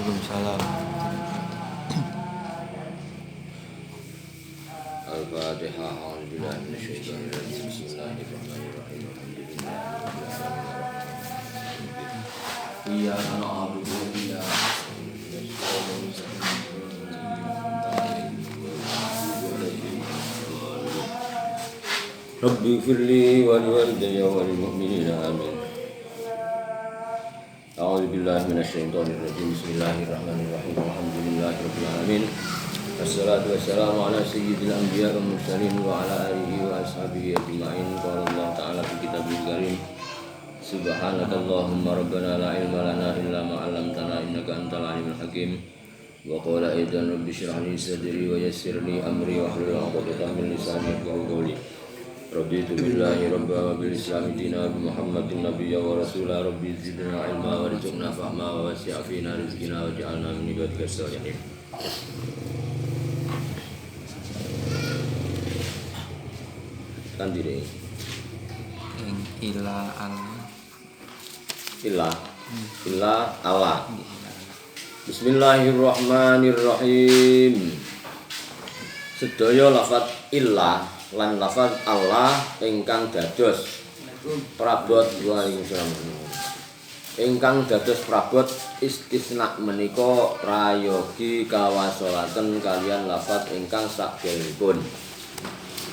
Waalaikumsalam. Al-Fatihah. A'udzubillahi minasyaitonir rajim. Bismillahirrahmanirrahim. Alhamdulillahirabbil alamin. Iyyaka na'budu wa iyyaka Rabbi firli wa liwalidayya wa lil mu'minina amin. A'udzubillahi minasyaitonir rajim. Bismillahirrahmanirrahim. Alhamdulillahirabbil alamin. Wassalatu wassalamu ala sayyidil anbiya wal mursalin wa ala alihi wa ashabihi ajma'in. Qala Allah ta'ala fi kitabil karim. Subhanakallahumma rabbana la ilma lana illa ma 'allamtana innaka antal alimul hakim. Wa qala aidan rabbi shrah li sadri wa yassir li amri wa hlul 'uqdatam min lisani yafqahu qawli. Raditu billahi rabba wa bil islami dina bi Muhammadin nabiyya wa rasula. Rabbi zidna ilma wa rizqna fahma wa wasi' fina rizqina wa ja'alna min ibadikas sholihin. Kan diri Ila Allah. Bismillahirrahmanirrahim. Sedaya lafaz illa lan lafaz Allah ingkang dados prabot ingkang dados prabot istisna menika prayogi kawasolaken kalian lafaz ingkang sakderengipun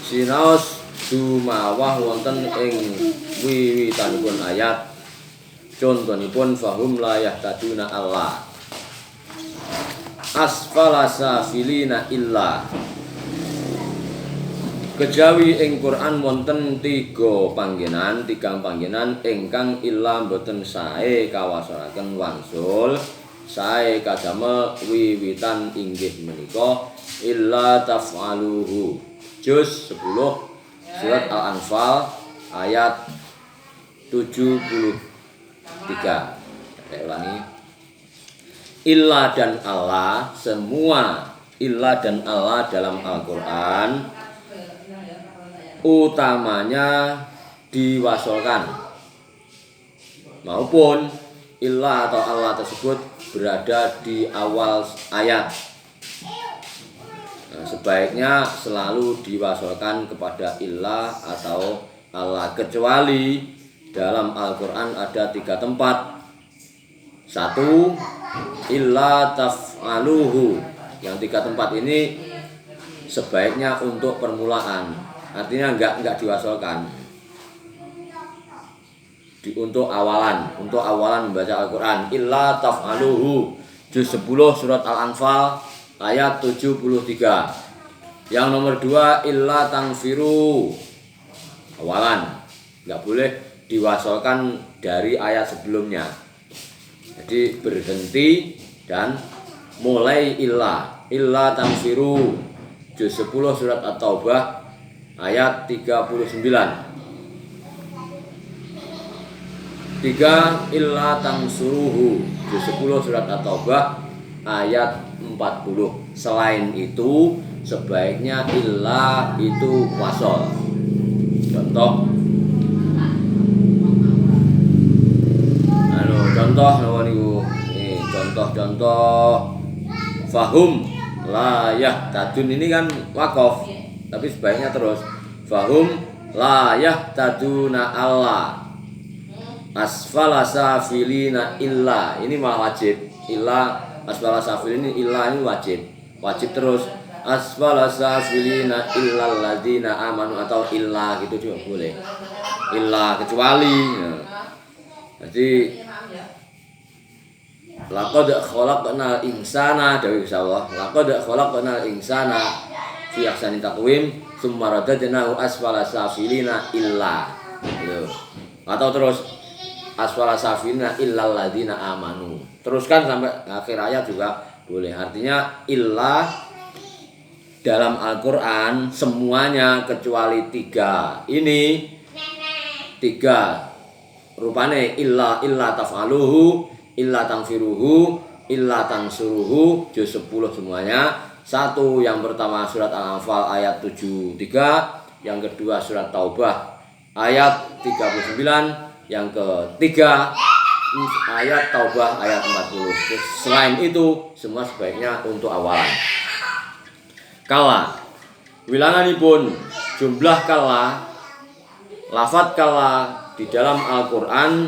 sinaos dumawah wonten ing wiwitanipun ayat. Contonipun fahum la yahtaduna Allah asfala safilina illa. Kejawi ing Quran wonten tigang panggenan ingkang illa boten sae kawasaraken wangsul sae kadamel wiwitan inggih menika illa taf'aluhu. Juz 10 surat Al-Anfal ayat 73. Saya ulangi. Illa dan Allah, semua illa dan Allah dalam Al-Qur'an utamanya diwasolkan maupun illa atau Allah tersebut berada di awal ayat. Nah, sebaiknya selalu diwasolkan kepada illa atau Allah, kecuali dalam Al-Quran ada 3 tempat. 1. Illa taf'aluhu. Yang 3 tempat ini sebaiknya untuk permulaan. Artinya enggak diwasolkan. Untuk awalan membaca Al-Quran. Illa taf'aluhu. Juz 10 surat Al-Anfal ayat 73. Yang nomor 2 illa tangfiru. Awalan. Enggak boleh diwasolkan dari ayat sebelumnya. Jadi berhenti dan mulai illa tangfiru. Juz 10 surat At-Taubah ayat 39. 3 illa tangsuruhu. Juz 10 surat At-Taubah ayat 40. Selain itu sebaiknya illa itu wasol. Contoh niku. Contoh fahum la yahtadun ini kan waqaf. Tapi sebaiknya terus fahum la yahtaduna Allah asfala safilina illa. Ini malah wajib. Illa asfala safilina illa ini wajib terus. Asfala safilina illal ladzina amanu atau illa gitu juga boleh. Illa kecuali. Nah. Jadi laqad khalaqnal insana dawi Allah. Laqad khalaqnal insana fi ahsani taqwim tsumma radadnahu asfala safilina illa. Gitu. Atau terus asfala safilina illal ladzina amanu. Teruskan sampai akhir ayat juga boleh. Artinya illa dalam Al-Qur'an semuanya kecuali 3. Ini 3 rupane illa taf'aluhu, illa tangfiruhu, illa tansuruhu. Juz 10 semuanya. 1 yang pertama surat Al-Anfal ayat 73, yang kedua surat Taubah ayat 39, yang ketiga ayat Taubah ayat 40. Selain itu semua sebaiknya untuk awalan. Kala wilanganipun jumlah kala, lafadz kala di dalam Al-Qur'an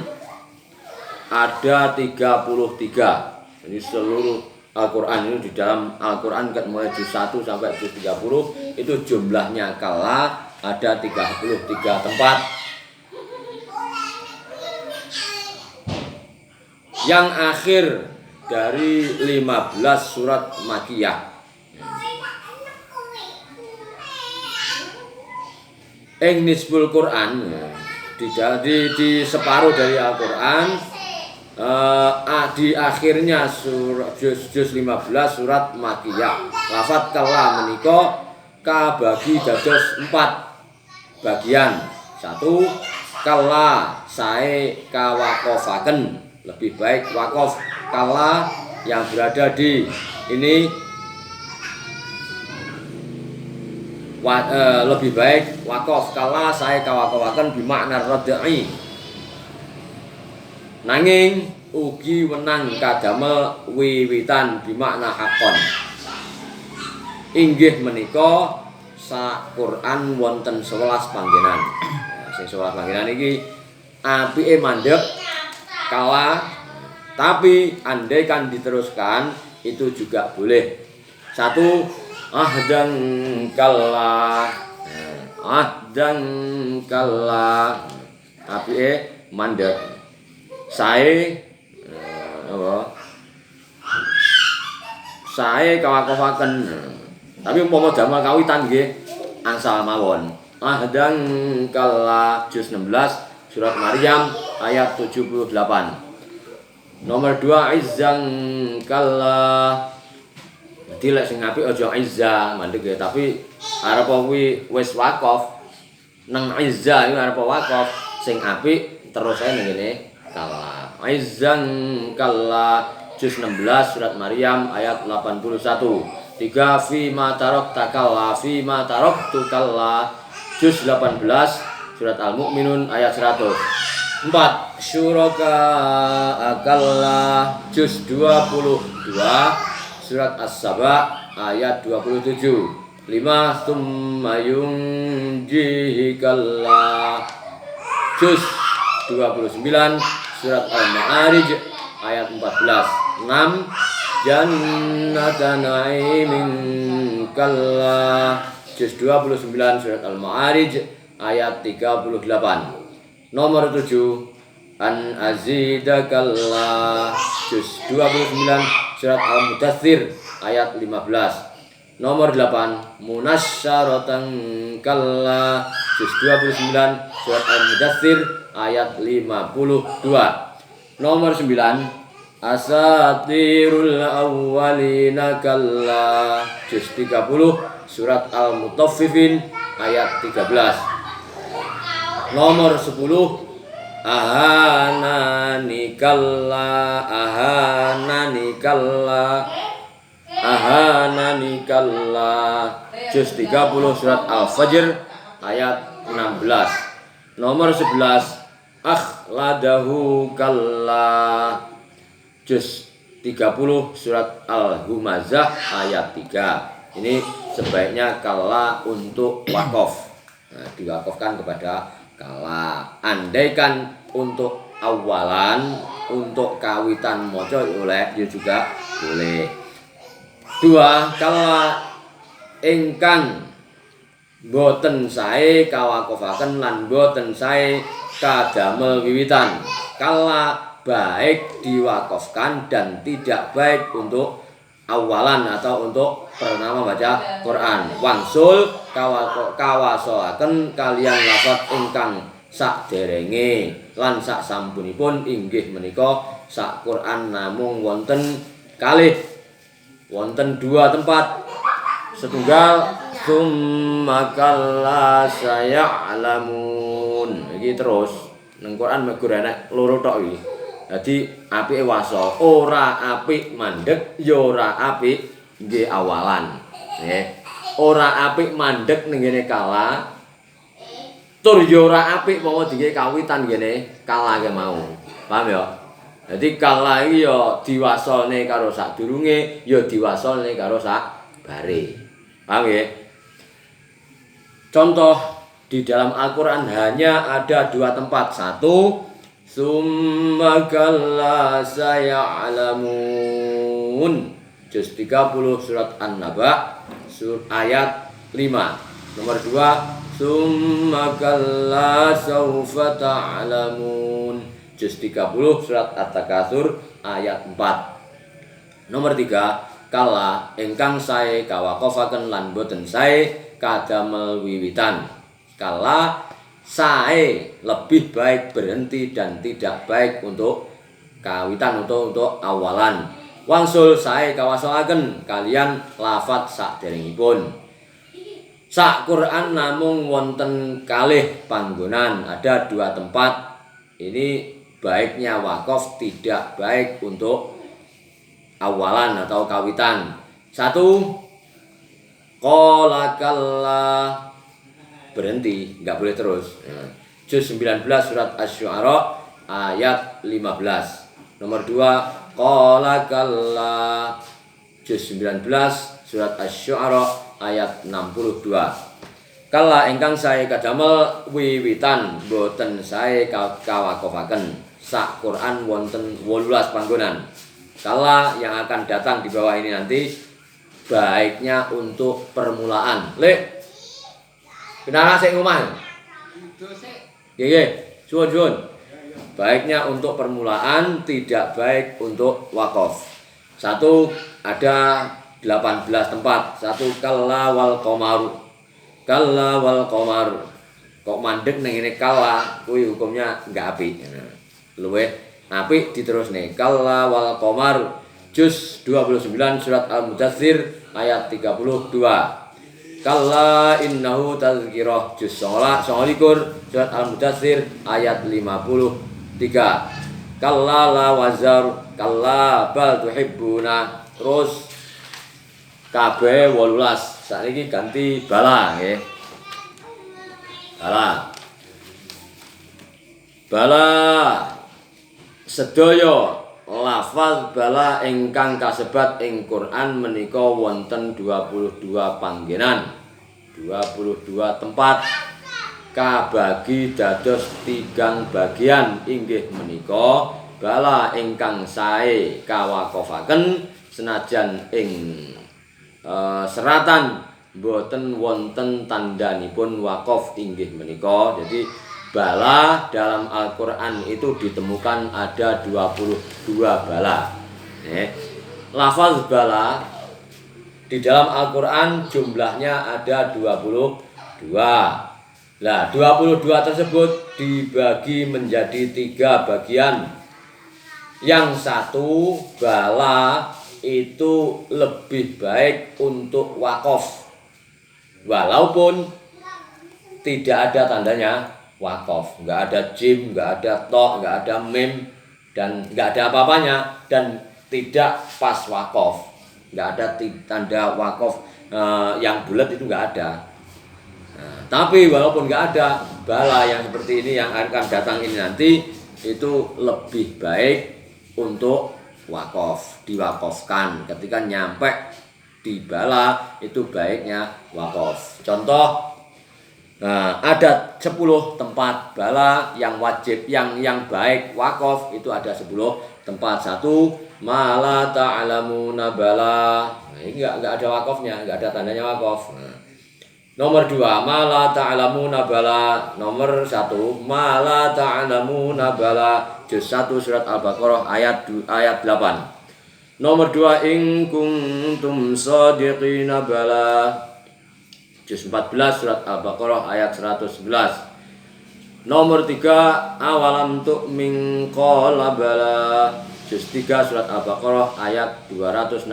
ada 33. Ini seluruh Al-Qur'an ini di dalam Al-Qur'an mulai juz 1 sampai juz 30 itu jumlahnya kala ada 33 tempat. Yang akhir dari 15 surat Makkiyah. Nisbul Quran di separuh dari Al-Quran, di akhirnya juz 15 surat Makkiyah. Lafadz kala menika kabagi dados 4 bagian. 1. Kala sae kawakofaken, lebih baik wakof. Kala yang berada di ini lebih baik wakof. Kala saya kawakowaken bimakna radai. Nanging ugi wenang kadamel wiwitan bimakna hakon. Inggih menika sak Quran wonten 11 panggenan. Sing 11 panggenan iki apike mandheg kala, tapi andai kan diteruskan itu juga boleh. 1. Ahdan kalla, ahdan kalla, apike mandheg sae sae kawakofaken. Tapi umpama damel kawitan nggih angsal mawon. Ahdan kalla juz 16 surat Maryam ayat 78. Nomor 2 izzan kalla. Jadi lek sing apik aja izza mandeg ya, tapi arep kuwi wis waqaf nang izza iki arep waqaf sing apik terus ae ning ngene kalla. Izzan kalla juz 16 surat Maryam ayat 81. 3 fi ma tarakta kalla fi ma taraktu kalla juz 18 surat Al-Mu'minun ayat 100. 4 syuraka kalla juz 22 surat As-Saba ayat 27. 5 tsumma yunjihikalla juz 29 surat Al-Ma'arij ayat 14. 6 jannatan na'imin kalla juz 29 surat Al-Ma'arij ayat 38. Nomor 7 an azidakalla juz 29 surat Al-Mudaththir ayat 15. Nomor 8 munasyaratan kalla juz 29 surat Al-Mudaththir ayat 52. Nomor 9 asatirul awwalina kalla juz 30 surat Al-Mutaffifin ayat 13. Nomor 10 ahanani kalla ahanani kalla ahanani kalla juz 30 surat Al-Fajr ayat 16. Nomor 11 akhladahu kalla juz 30 surat Al-Humazah ayat 3. Ini sebaiknya kalla untuk wakaf. Nah, diwakafkan kepada kala. Andaikan untuk awalan, untuk kawitan maca oleh ya juga boleh. 2 kala ingkang boten sae kawakofaken lan boten sae kadamel wiwitan. Kala baik diwakafkan dan tidak baik untuk awalan atau untuk pertama baca Quran. Wangsul kawasoaken kalian lafadz ingkang sakderenge lan sak sampunipun inggih menika sak Quran namung wonten kalih wonten 2 tempat. Setunggal summa kalla saya'lamun. Iki terus nang Quran megur enek loro tok iki. Dadi apike waso, ora apik mandeg, ya ora apik nggih awalan. Nggih. Ora apik mandeg ning ngene kala. Tur ya ora apik mau dike kawitan ngene kala ke mau. Paham ya? Jadi kala iki ya diwasolne karo sadurunge, ya diwasolne karo sabare. Paham ya? Contoh di dalam Al-Qur'an hanya ada 2 tempat. Satu, summa kalla saya'lamun. Juz 30 surat An-Naba ayat 5. Nomor 2, summa kalla sawfa ta'lamun. Juz 30 surat At-Takatsur ayat 4. Nomor 3, kala ingkang sae kawakofaken lan boten sae kadamel wiwitan. Kala sae lebih baik berhenti dan tidak baik untuk kawitan untuk awalan. Wangsul sae kawasolaken kalian lafat saderengipun. Sak Quran namung wonten kalih panggonan, ada 2 tempat. Ini baiknya wakaf, tidak baik untuk awalan atau kawitan. 1, qala kalla, berhenti, nggak boleh terus. Juz 19 surat Asy-Syu'ara ayat 15. Nomor 2, qala kalla, Juz 19 surat Asy-Syu'ara ayat 62. Kala ingkang sae kadamel wiwitan boten sae kawakofaken. Sak Quran wonten 18 panggonan. Kala yang akan datang di bawah ini nanti baiknya untuk permulaan. Lek kenapa sik ngomah? Nggih, suwun. Baiknya untuk permulaan, tidak baik untuk wakaf. 1, ada 18 tempat. 1, kalla wal qamaru. Kalla wal qamaru. Kok mandek ning ngene kalla, kuwi hukumnya enggak apik. Luwih apik diterusne. Kalla wal qamaru. Juz 29 surat Al-Mudatsir ayat 32. Kalla innahu tazkirah. Juz 29 surat Al-Mudatsir ayat 53. Kalla la wazar. Kalla bal tuhibbuna. Terus kabeh 18. Saiki ganti bala nggih. Bala sedaya lafaz bala ingkang kasebat ing Quran menika wonten 22 panggenan, 22 tempat, kabagi dados 3 bagian. Inggih menika bala ingkang sae kawakofaken senajan ing seratan boten wonten tandhanipun wakaf inggih menika. Jadi bala dalam Al-Quran itu ditemukan ada 22 bala. Lafaz bala di dalam Al-Quran jumlahnya ada 22. Nah, 22 tersebut dibagi menjadi 3 bagian. Yang 1 bala itu lebih baik untuk wakaf, walaupun tidak ada tandanya wakaf, nggak ada jim, nggak ada to, nggak ada mim, dan nggak ada apa-apanya, dan tidak pas wakaf, nggak ada tanda wakaf yang bulat itu nggak ada. Nah, tapi walaupun nggak ada, bala yang seperti ini yang akan datang ini nanti itu lebih baik untuk wakaf, diwakafkan. Ketika nyampe di bala itu baiknya wakaf. Contoh, ada 10 tempat bala yang wajib, yang baik wakaf itu ada 10 tempat. 1, mala ta'lamuna bala. Nah, ini enggak ada wakafnya, enggak ada tandanya wakaf. Nomor 2, mala ta'lamuna bala. Nomor 1, mala ta'lamuna bala. Juz 1 surat Al-Baqarah ayat 8. Nomor 2, in kuntum shadiqina bala. Juz 14 surat Al-Baqarah ayat 111. Nomor 3, awalam tu'min qala bala. Juz 3 surat Al-Baqarah ayat 260.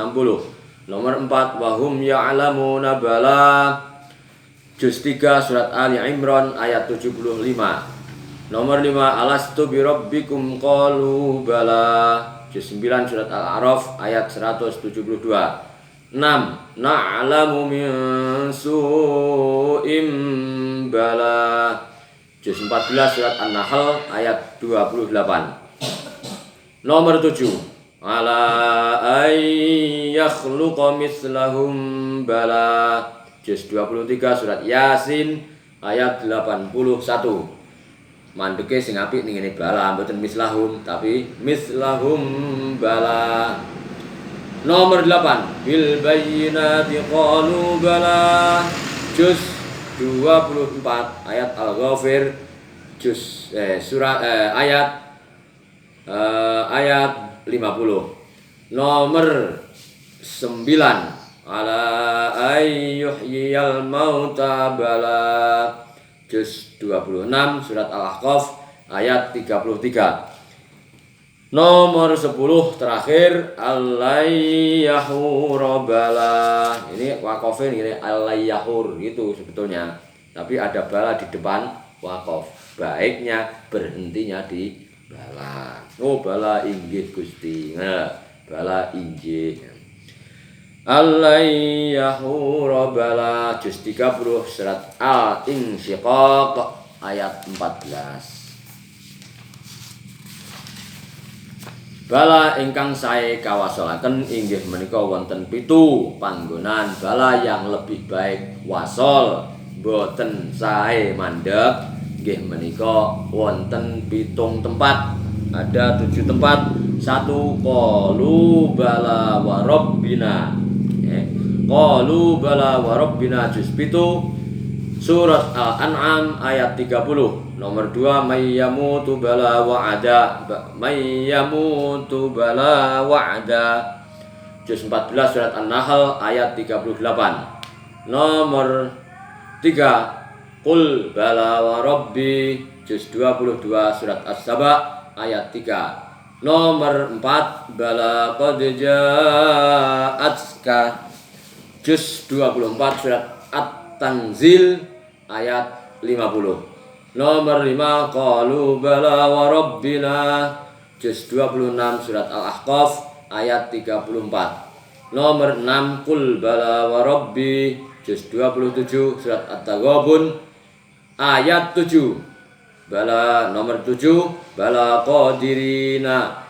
Nomor 4, wahum ya'lamuna bala. Juz 3 surat Ali Imran ayat 75. Nomor 5, alastu birabbikum qalu bala. Juz 9 surat Al-A'raf ayat 172. 6, na'lamu min su'im bala. Juz 14 surat An-Nahl ayat 28. Nomor 7. Ala ay yakhluqa mislahum bala. Juz 23 surat Yasin ayat 81. Mandeke sing apik ning ngene bala, mboten mislahum tapi mislahum bala. Nomor 8. Bil bayyinati qalu bala. Juz 24 ayat Al-Ghafir ayat 50. Nomor 9. Ala ayyuhyiyal mauta bala. Juz 26 surat Al-Ahqaf ayat 33. Nomor 10 terakhir Allayyahur bala. Ini wakofin ini Allayyahur itu sebetulnya. Tapi ada bala di depan wakof. Baiknya berhentinya di bala. Oh bala inggih Gusti. Nah, bala inggih. Allayyahur bala. Juz 30 surat Al-Insyiqaq ayat 14. Bala ingkang sae kawasolaken inggih menika wonten 7 panggonan bala yang lebih baik wasol boten sae mandeg inggih menika wonten 7 tempat. Ada 7 tempat. 1 qalu bala wa rabbina. Qalu bala wa rabbina juz 7 surat Al-An'am ayat 30. Nomor 2 mayyamutu bala wa'ada. Mayyamutu bala wa'ada. Juz 14 surat An-Nahl ayat 38. Nomor 3 qul bala wa rabbi. Juz 22 surat As-Saba ayat 3. Nomor 4 bala qad ja'atka. Juz 24 surat At-Tanzil ayat 50. Nomor 5 qalu bala wa rabbina. Juz 26 surat Al-Ahqaf ayat 34. Nomor 6 qul bala wa rabbi. Juz 27 surat At-Taghabun ayat 7. Bala nomor 7 bala qadirina.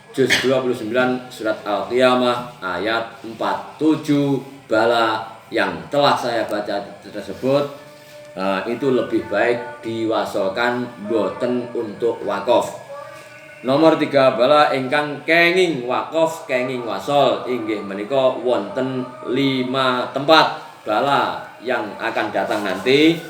Juz 29 surat Al-Qiyamah ayat 4. 7 bala yang telah saya baca tersebut itu lebih baik diwasolkan boten untuk wakof. Nomor 3 bala ingkang kenging wakof kenging wasol inggih menika wonten 5 tempat bala yang akan datang nanti.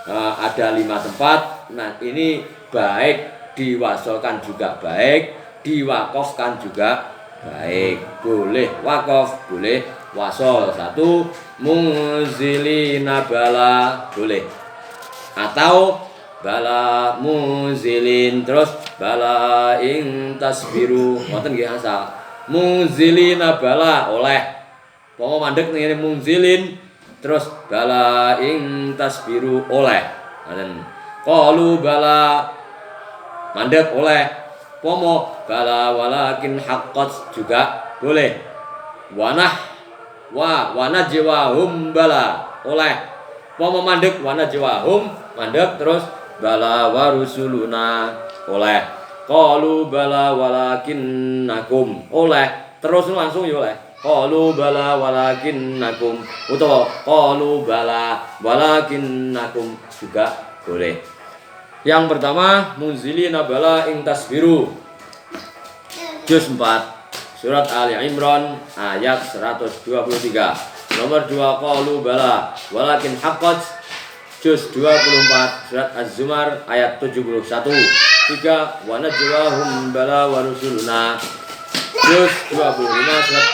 Ada 5 tempat. Nah ini baik diwasolkan juga baik, diwakofkan juga baik. Boleh wakof, boleh wasol. 1 munzilina bala boleh, atau bala munzilin terus bala ing tasbiru ngoten nggih asal. Munzilina bala oleh pomo mandek ngene munzilin terus bala ing tasbiru oleh ngoten. Qalu bala mandek oleh pomo bala walakin haqqat juga boleh. Wanajwahum bala oleh pomo mandek wanajwahum mandek terus bala warusuluna oleh. Qalu bala walakinnakum oleh terus langsung ya oleh. Qalu bala walakinnakum utawa qalu bala walakinnakum juga boleh. Yang pertama munzilina bala ing tasbiru. Juz 4 surat Ali Imran ayat 123. Nomor 2 qalu bala walakin haqqat. Juz 24 surat Az-Zumar ayat 71. 3 wa najwahum bala wa rusuluna. Juz 25 surat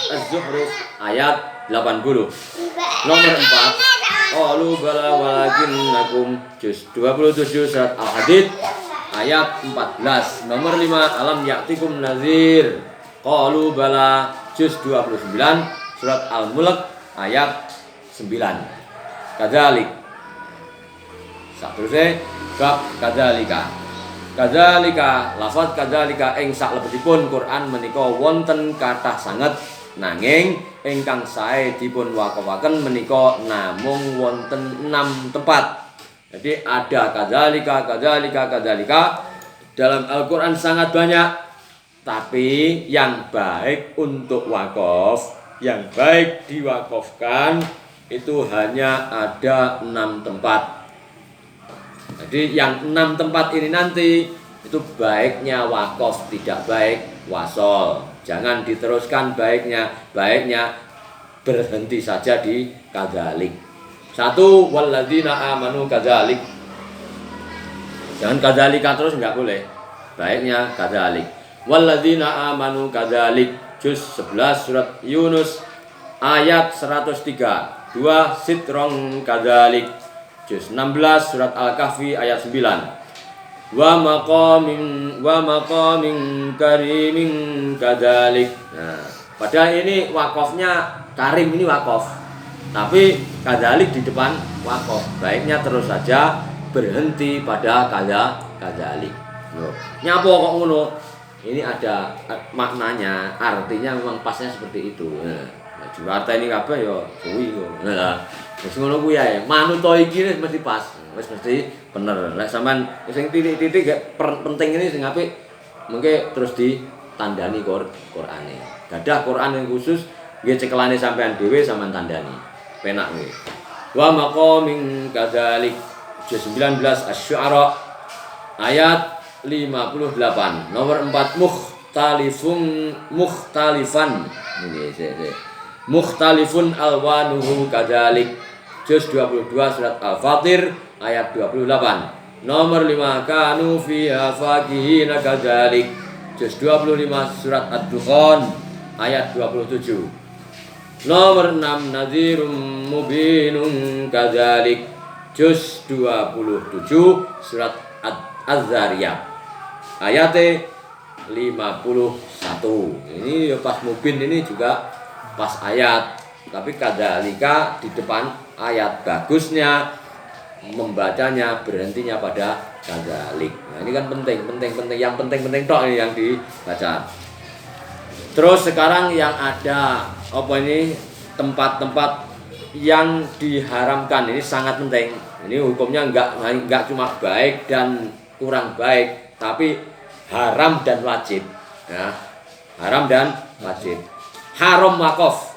Az-Zuhruf ayat 80. Nomor 4 qalu bala walakinnakum. Juz 27 surat Al-Hadid ayat 14. Nomor 5 alam ya'tikum nazir. Qalu bala. Juz 29 surat Al-Mulk ayat 9. Kadzalik. Saterusé bab kadzalika. Kadzalika lafaz kadzalika ing salebetipun Quran menika wonten kathah sanget nanging ingkang sae dipun wakofaken menika namung wonten 6 tempat. Jadi ada kadzalika dalam Al-Quran sangat banyak. Tapi yang baik untuk wakaf, yang baik diwakafkan itu hanya ada 6 tempat. Jadi yang 6 tempat ini nanti itu baiknya wakaf, tidak baik wasol. Jangan diteruskan baiknya berhenti saja di kadzalik. 1 walladzina amanu kadzalik. Jangan kadzalika terus, enggak boleh. Baiknya kadzalik. Walladzina amanu kadzalik, juz 11 surat Yunus ayat 103. 2 sitrong kadzalik, juz 16 surat Al-Kahfi ayat 9. Wa maqamin karimin kadzalik. Nah, padahal ini wakafnya karim, ini wakaf. Tapi kadzalik di depan wakaf. Baiknya terus saja berhenti pada kadzalik. Nyapa kok ngono? Ini ada maknanya, artinya memang pasnya seperti itu. Nah, diwarteni kabeh ya suwi kok. Nah, wis ngono kuwi ae. Manut to iki wis mesti pas. Wis mesti bener. Lek sampean sing titik-titik penting ini sing apik mengke terus ditandani Qur'ane. Gadah Qur'an yang khusus nggih cekelane sampean dhewe sampean tandani. Penak nggih. Wa maqamin kadzalik, juz 19 Asy-Syu'ara ayat 58. Nomor 4 mukhtalifan. Mukhtalifun alwanuhu kadzalik, juz 22 surat Al-Fatir ayat 28. Nomor 5 kanu fiha faqihina kadzalik, juz 25 surat Ad-Dukhan ayat 27. Nomor 6 nadhirum mubinun kadzalik, juz 27 surat Az-Zariyat ayat 51. Ini ya pas mubin, ini juga pas ayat, tapi kadzalika di depan ayat. Bagusnya membacanya berhentinya pada kadzalik. Nah, ini kan penting. Yang penting tok ini yang dibaca. Terus sekarang yang ada apa ini, tempat-tempat yang diharamkan ini sangat penting. Ini hukumnya enggak cuma baik dan kurang baik, tapi haram dan wajib. Ya, haram dan wajib. Haram wakaf.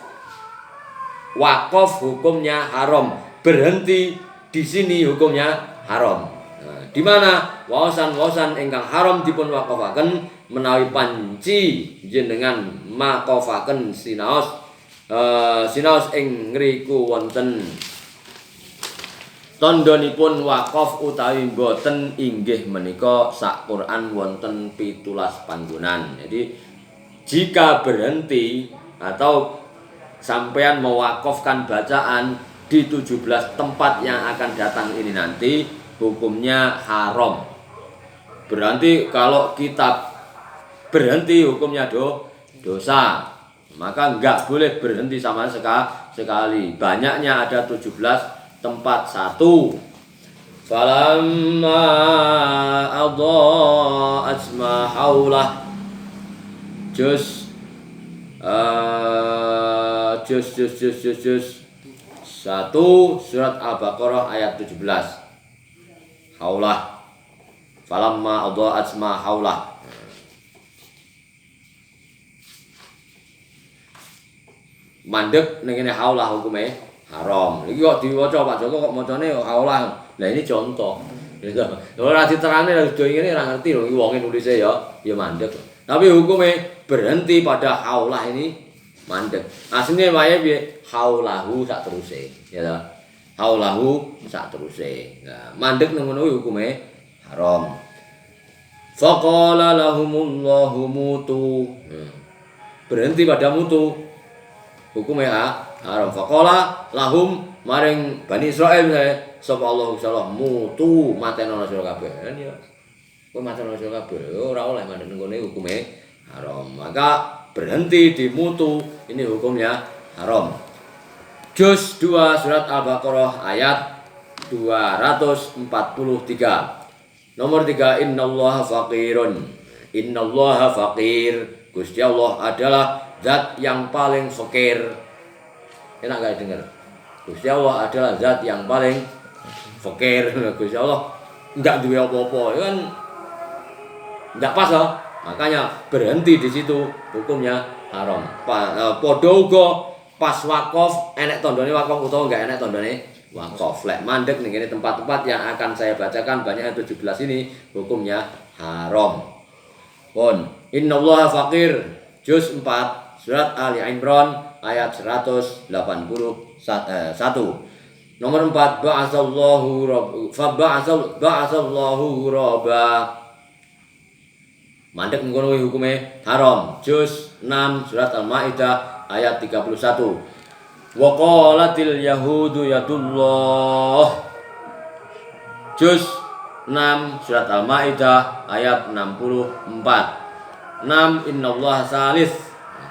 Wakaf hukumnya haram. Berhenti di sini hukumnya haram. Nah, di mana waosan ingkang haram dipun wakafaken menawi panci jenengan makafaken sinaos ing ngriku wonten tandhanipun wakaf utawi boten inggih menika sak Quran wonten 17 panggonan. Jadi jika berhenti atau sampean mewakafkan bacaan di 17 tempat yang akan datang ini nanti hukumnya haram. Berarti kalau kita berhenti hukumnya dosa. Maka enggak boleh berhenti sama sekali. Banyaknya ada 17 tempat. 1 falamma adha'at ma haulah, juz 1 surat Al-Baqarah ayat 17. Haulah, falamma adha'at ma haulah. Mandek ning kene haulah hukume haram. Iki kok diwaca Pak Joko kok macane haulah. Lah ini contoh. Gitu. Ora diterangne lho ngene ora ngerti lho iki wonge nulise ya mandek. Tapi hukume berhenti pada haulah ini mandek. Asline wae piye? Haulahu sak teruse, ya toh. Haulahu sak teruse. Nah, mandek nang ngono hukume haram. Faqala lahumullahu mutu. Berhenti pada mutu. Hukumnya haram. Faqala lahum maring Bani Israil sapa Allah insyaallah mutu mateno sira kabeh. Ya. Kowe mateno sira kabeh ora oleh mandek ngene hukume haram. Maka berhenti di mutu ini hukumnya haram. Juz 2 surat Al-Baqarah ayat 243. Nomor 3 innallaha faqirun. Innallaha faqir. Gusti Allah adalah zat yang paling fakir. Enak gak dengar? Gusti Allah adalah zat yang paling fakir. Gusti Allah enggak duwe apa-apa, ya kan? Enggak pas loh. Makanya berhenti di situ hukumnya haram. Padha uga pas wakaf enek tandane wakaf utawa enggak enek tandane wakaf. Lek mandek ning kene tempat-tempat yang akan saya bacakan banyak 17 ini hukumnya haram. Pun innallaha faqir juz 4 surat Ali Imran ayat 181. Nomor 4 ba'atsallahu rabba. Mandek ngono hukume haram. Juz 6 surat Al-Maidah ayat 31. Wa qalatil yahudu yadullah. Juz 6 surat Al-Maidah ayat 64. 6 innallaha salis.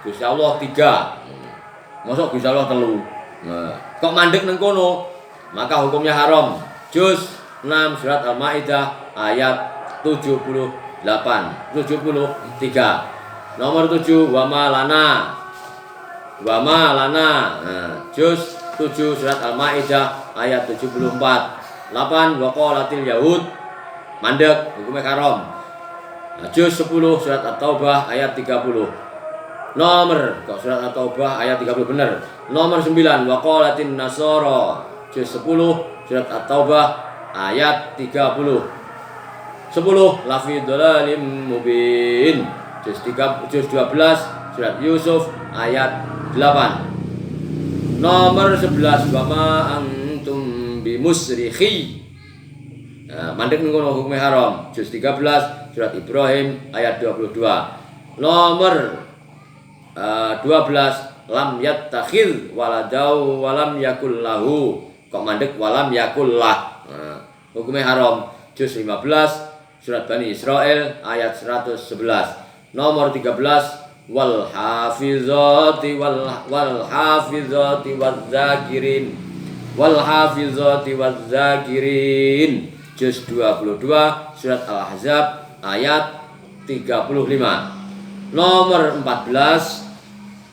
Gusti Allah 3. Mosok Gusti Allah 3. Nah, kok mandek nang kono? Maka hukumnya haram. Juz 6 surat Al-Maidah ayat 73. Nomor 7 wa malana. Nah, juz 7 surat Al-Maidah ayat 74. 8 wa qalatil yahud. Mandek hukumnya haram. Nah, juz 10 surat At-Taubah ayat 30. Nomor kok surat At-Taubah ayat 30 bener. Nomor 9 wa qalatin nasara. Juz 10 surat At-Taubah ayat 30. 10 lafi dhalalim mubin. Juz 12 surat Yusuf ayat 8. Nomor 11 wa ma antum bimusrikhi. Nah, mandek ngono hukumnya haram. Juz 13 surat Ibrahim ayat 22. Nomor 12 lam yattakhidh waladau walam yakul lahu. Kok mandek walam yakul lah. Nah, hukumnya haram. Juz 15 surat Bani Israel ayat 111. Nomor 13 wal hafizati wadzakirin. Juz 22 surat Al-Ahzab ayat 35. Nomor 14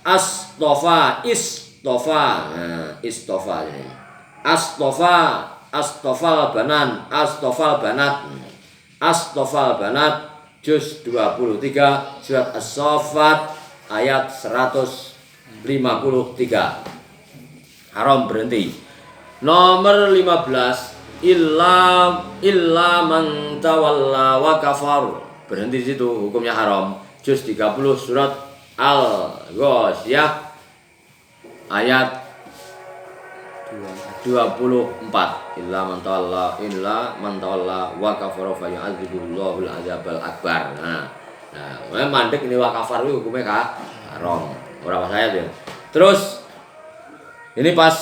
istofa. Nah, istofa ini. Astofal banat juz 23 surat As-Saffat ayat 153. Haram berhenti. Nomor 15 illa man tawalla wa kafar. Berhenti di situ hukumnya haram. Juz 30 surat Al-Ghasyiyah ayat 24. Illa man tawalla wa kafara fa yu'adzibullahu al-'adzabal akbar. Nah, mandek ini wa kafar itu hukumnya haram. Ora pas ayat ya. Terus ini pas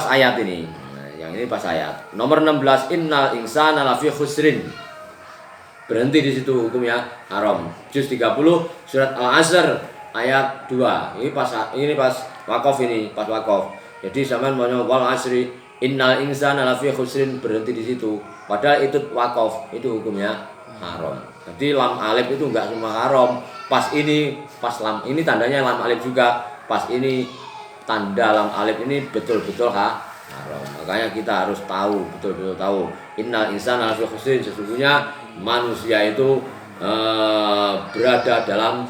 ayat ini. Nah, yang ini pas ayat. Nomor 16 innal insana lafi khusrin. Berhenti di situ hukumnya haram. Juz 30 surat Al-Asr ayat 2. Ini pas wakaf ini, pas wakaf. Jadi sampean mau wal asri innal insana lafi khusrin, berhenti di situ. Padahal itu wakaf, itu hukumnya haram. Jadi lam alif itu enggak semua haram. Pas lam ini tandanya lam alif juga. Pas ini tanda lam alif ini betul-betul haram. Makanya kita harus tahu, betul-betul tahu. Innal insana lafi khusrin, sesungguhnya manusia itu berada dalam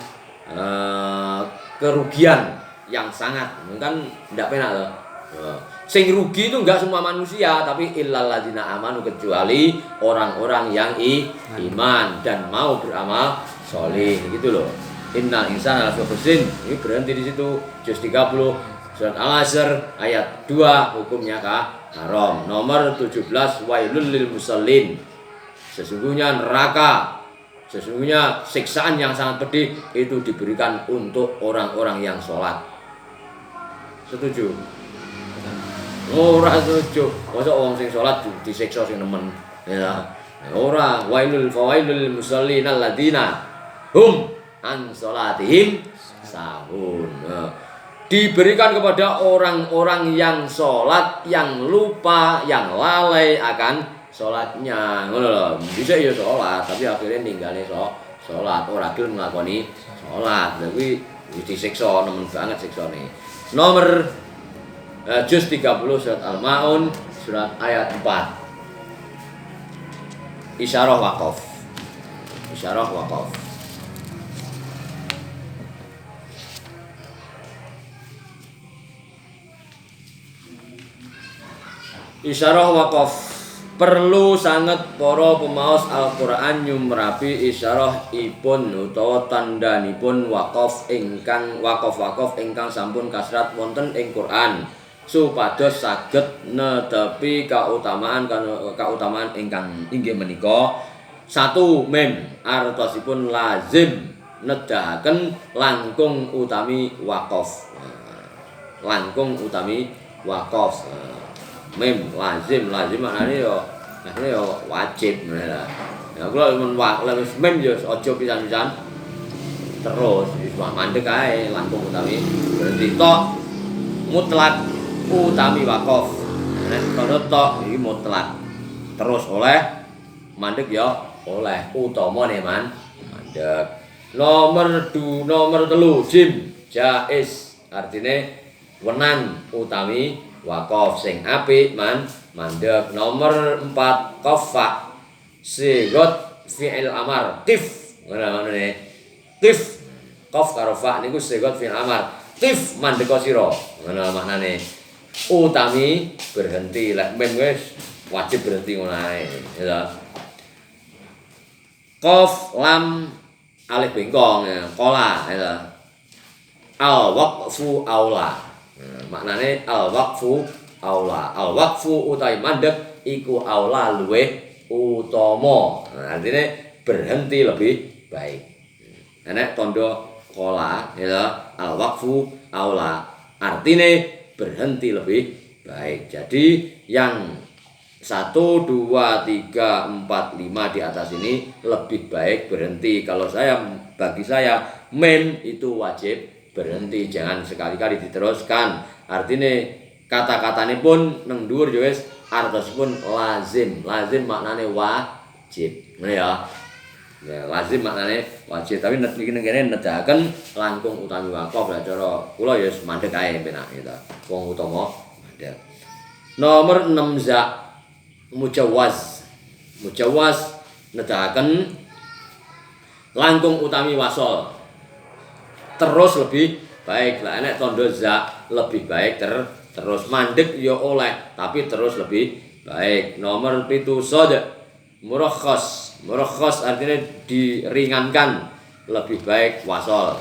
kerugian yang sangat, kan tidak penak loh. Sing rugi itu enggak semua manusia, tapi illal ladzina amanu, kecuali orang-orang yang iman dan mau beramal soleh, gitu loh. Innal insana lafi khusrin, ini berhenti di situ. Juz 30 surat Al-Asr ayat 2 hukumnya haram. Nomor 17 wailul lil musallin. Sesungguhnya siksaan yang sangat pedih itu diberikan untuk orang-orang yang sholat. Setuju? Ora setuju. Masa orang sing sholat disiksa sing nemen. Ya. Ora wailul musallin alladzina hum an sholatihim sahun. Diberikan kepada orang-orang yang sholat, yang lupa, yang lalai akan sholatnya. Ngono lho. Bisa ya sholat, tapi akhirnya ninggalnya sholat. Ora gelem nglakoni sholat. Tapi disiksa, nemen banget siksane. Nomor juz 30 surat Al-Maun surat ayat 4. Isyarah wakaf. Isyarah waqaf perlu sangat para pemaos Al-Qur'an nyumrapi isyarah ipun utawa tandhanipun waqaf ingkang sampun kasrat wonten ing Qur'an supados saged netepi kautamaan ingkang inggih menika satu mem artosipun lazim nedahaken langkung utami waqaf. Mem lazim maknane yo wajib ngono. Ya kula men mem yo aja pisan-pisan terus wis mandek ae langkung utami berarti tok mutlak utami waqaf. Nek kono tok iki mutlak terus oleh mandek yo oleh utamane mandek. Nomor 3 jim jaiz artine wenang utami waqaf sing apik mandek. Nomor 4 qafa sigot fi'il amar qif ngono ne qif qaf karo fa niku sigot fi'il amar qif mandeka sira ngono maknane utami berhenti lek mem wis wajib berhenti ngono ae ya qaf lam alif bengkong ya qala ya al waqfu aula. Maknane al waqfu aula. Al waqfu utawi mandek iku aula luwih utama. Artinya berhenti lebih baik. Nek tondo qala ya al waqfu aula. Artinya berhenti lebih baik. Jadi yang 1, 2, 3, 4, 5 di atas ini lebih baik berhenti. Bagi saya mem itu wajib berhenti, jangan sekali-kali diteruskan. Artinya kata-katanya pun nang dhuwur ya wis artosipun lazim. Lazim maknane wajib. Ngono ya. Ya lazim maknane wajib, tapi nek iki kene nedahaken langkung utami waqaf lah cara kula ya wis mandek ae penak gitu. Wong utama mandek. Nomor 6 za mujawaz. Mujawaz nedahaken langkung utami wasol. Terus lebih baik lah nek tondo za lebih baik terus mandek ya oleh tapi terus lebih baik. Nomor 7 sod murakhas. Murakhas artinya diringankan lebih baik wasol.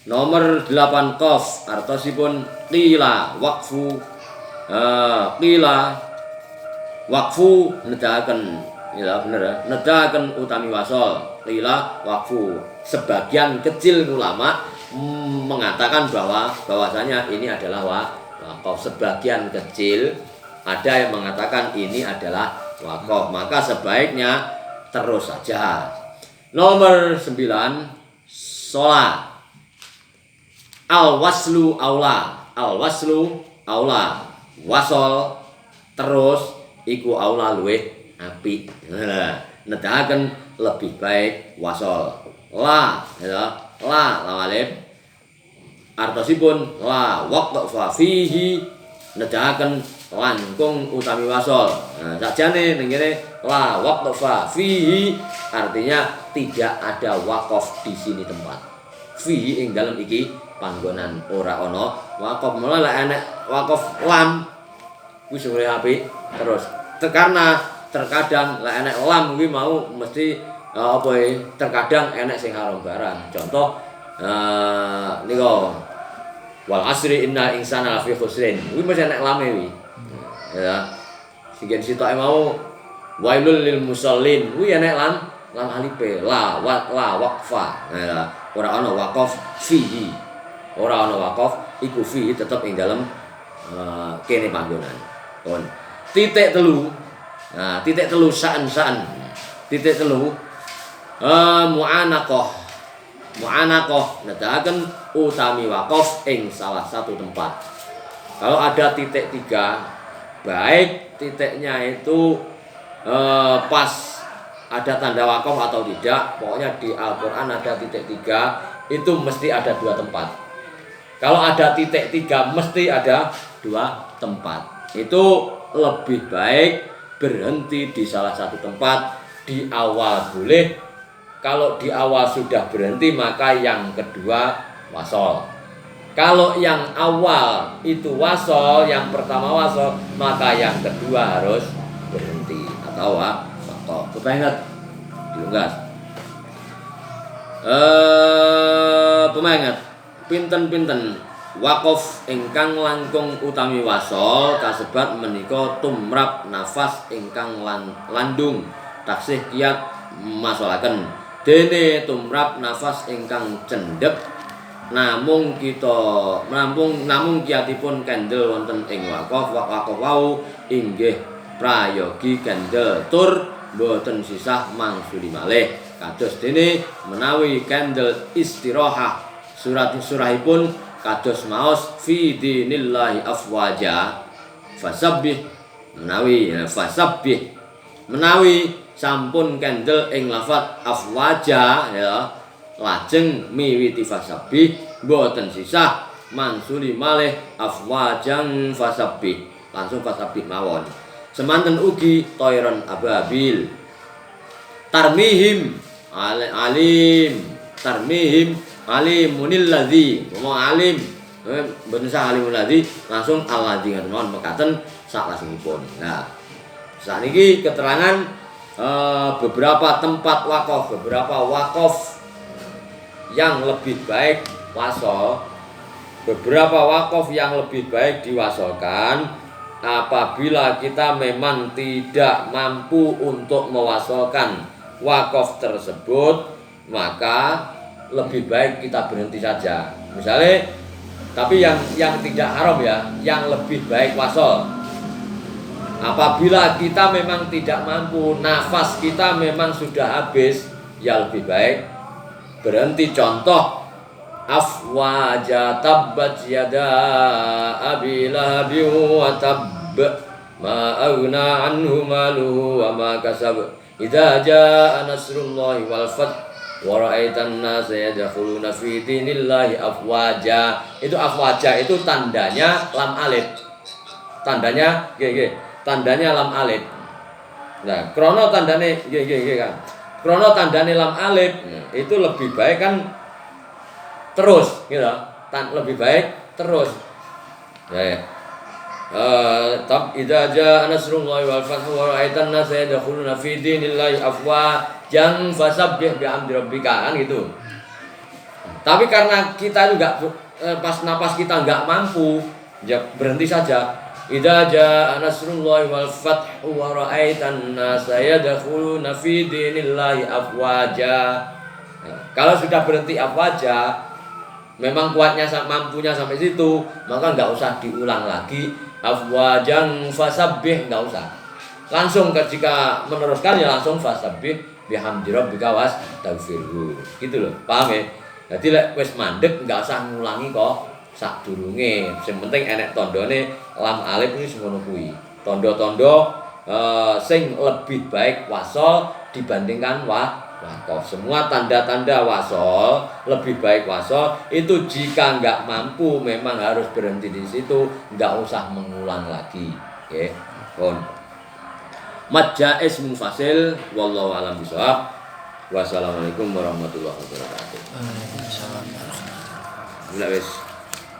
Nomor 8 qaf artosipun qila waqfu. Qila waqfu nedahaken ya bener ya nedahaken utami wasol. Qila waqfu. Sebagian kecil ulama mengatakan bahwasanya ini adalah waqaf. Sebagian kecil ada yang mengatakan ini adalah waqaf, maka sebaiknya terus saja. Nomor 9 sholat. Al waslu aula. Al waslu aula. Wasol terus iku aula luwih apik. Nedahaken lebih baik wasol. La ya la alif artosipun la waqfa fihi nedahaken langkung utami wasol. Nah, sakjane ning kene la waqfa fihi artinya tidak ada waqaf di sini tempat. Fihi ing dalem iki panggonan ora ana waqaf. Mula lek enek waqaf lam wis luwih apik terus. Karena terkadang lek enek lam kuwi mau mesti terkadang enek sing haram barang. Contoh niku wal asri innal insana lafi khusrin. Kuwi mesti enek lame kuwi. Ya. Sing sitoke mau wailul lil musallin. Kuwi enek lam alife la waqfa. Ya. Ora ana waqaf fihi. Ora ana waqaf iku fihi tetep ing dalem kene panggonan. Pun. Titik 3. Nah, titik 3 sa'an. Titik 3 mu'anaqah nedahaken utami waqaf ing salah satu tempat. Kalau ada titik 3 baik titiknya itu pas ada tanda waqaf atau tidak, pokoknya di Al-Qur'an ada titik 3 itu mesti ada 2 tempat. Kalau ada titik 3 mesti ada 2 tempat. Itu lebih baik berhenti di salah satu tempat. Di awal boleh. Kalau di awal sudah berhenti maka yang kedua wasol. Kalau yang awal itu wasol, yang pertama wasol, maka yang kedua harus berhenti atau wakaf. Kepenget dilunggas. Pemenget pinten-pinten wakaf ingkang langkung utami wasol kasebat menika tumrap nafas ingkang landung taksih kiat masolaken dene tumrap nafas ingkang cendhek namung kiatipun kendel wonten ing wakaf wau inggih prayogi kendel tur boten sisah mangsuli malih kados dene menawi kendel istirahah surahipun kados maos fi dinillahi afwaja fasabbih menawi sampun kendel ing lafat afwaja ya lajeng miwiti fasabbih boten sisah mansuli malih afwajang fasabbih langsung fasabbih mawon. Semanten ugi toiron ababil tarmihim alimunil ladzi ngomong alim mboten sah alimul ladzi langsung alladzi ngaten mekaten saklajengipun. Nah saniki keterangan beberapa tempat wakaf, beberapa wakaf yang lebih baik wasol, beberapa wakaf yang lebih baik diwasolkan apabila kita memang tidak mampu untuk mewasolkan wakaf tersebut, maka lebih baik kita berhenti saja. Misalnya, tapi yang tidak haram ya, yang lebih baik wasol. Apabila kita memang tidak mampu, nafas kita memang sudah habis, ya lebih baik berhenti. Contoh afwaja tabbat yada abi lahabin wa tabb ma aghna anhu maluhu wa ma kasab idza jaa nasrullahi wal fath wa ra'aitan nasa yadkhuluna fi dinillahi afwaja. Itu afwaja itu tandanya lam alif, tandanya tandanya lam alif. Nah krono tandane kan krono tandane lam alif, itu lebih baik kan terus gitu. Lebih baik terus. Ya. Tab idza jaa nasrullahi wal fathu wa ra'aitan nasa yadkhuluna fi dinillahi afwajan fasabbih bihamdi rabbika kan gitu. Tapi karena kita juga pas napas kita enggak mampu, ya berhenti saja. Idza jaa nasrullahi wal fathu wa ra'aitan nasa yadkhuluna fi dinillahi afwaja. Kalau sudah berhenti afwaja, memang kuatnya mampunya sampai situ, maka enggak usah diulang lagi afwajan fasabbih, enggak usah. Langsung ketika meneruskan ya langsung fasabbih bihamdi rabbika wastaghfirhu. Gitu loh. Paham ya? Jadi lek wis mandek enggak usah ngulangi kok sadurunge. Sing penting enek tandane lam alif iki ngono kuwi. Tondo-tondo sing lebih baik wasol dibandingkan wakaf. Semua tanda-tanda wasol lebih baik wasol itu jika enggak mampu memang harus berhenti di situ, enggak usah mengulang lagi. Nggih. Pun. Mad jaiz munfasil wallahu alam bisawab. Wassalamualaikum warahmatullahi wabarakatuh. Waalaikumsalam warahmatullahi wabarakatuh. Wis